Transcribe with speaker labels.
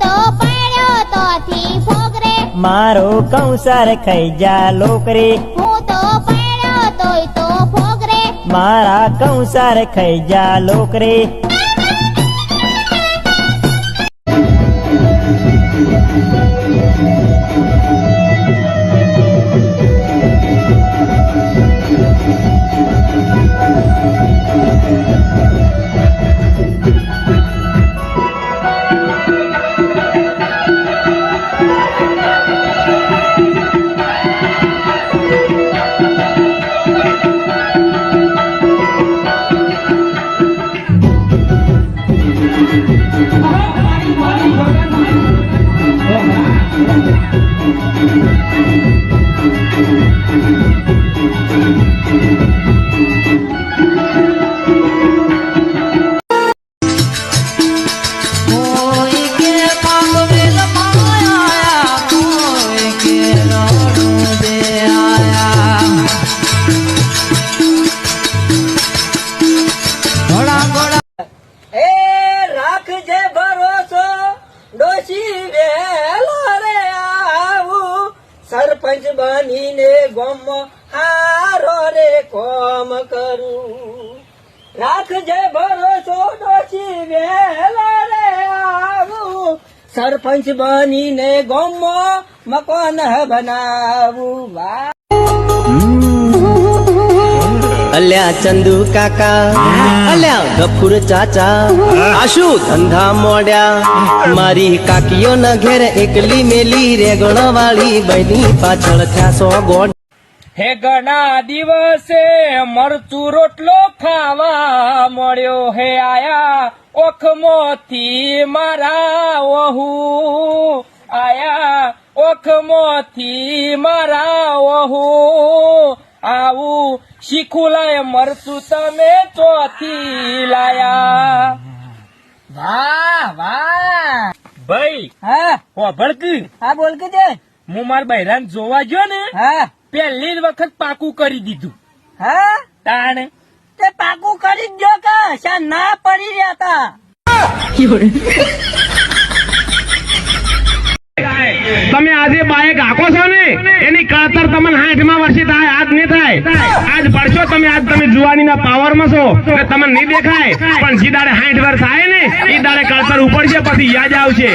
Speaker 1: તો પડ્યો તોથી ફોગરે
Speaker 2: મારો કંસાર ખાઈ જા લોકરે
Speaker 1: હું તો પડ્યો તોય તો ફોગરે
Speaker 2: મારા કંસાર ખાઈ જા લોકરે સરપંચ બનીને ગોમ હારો રે કોમ કરું રાખજે ભરોસો ડોશી વેલા રે આવું સરપંચ બનીને ગોમ મકાન બનાવું વાહ
Speaker 3: અલ્યા ચંદુ કાકા અલ્યા ગફુર ચાચા આશુ ધંધા મોડ્યા મારી કાકીઓ ન ઘેર એકલી મેલી રેગણ વાળી બની પાછળ થયા સો ગોડ
Speaker 2: હે ઘણા દિવસે મરચું રોટલો ખાવા મળ્યો હે આયા ઓખમોથી મારા ઓહુ આયા ઓખમોથી મારા ઓહુ આવું શીખું લાય મરચું તમે ચોથી લાયા વાહ વાહ ભાઈ હા ભડક હા બોલ કે દે હું માર બૈરાન જોવા ગયો ને હા પહેલી જ વખત પાકું કરી દીધું હા તાણ તે પાકું કરી જ ગયો કે શા ના પડી રહ્યા તા
Speaker 4: તમે આજે બાઈક હાકો છો ને એની કળતર તમને 60માં વર્ષે થાય આજ નહીં થાય આજ પડશો તમે આજ તમે જુવાનીના પાવરમાં છો એટલે તમને નહીં દેખાય પણ જે દાડે 60 વર્ષ થાય ને એ દાડે કળતર ઉપડશે પછી યાદ આવશે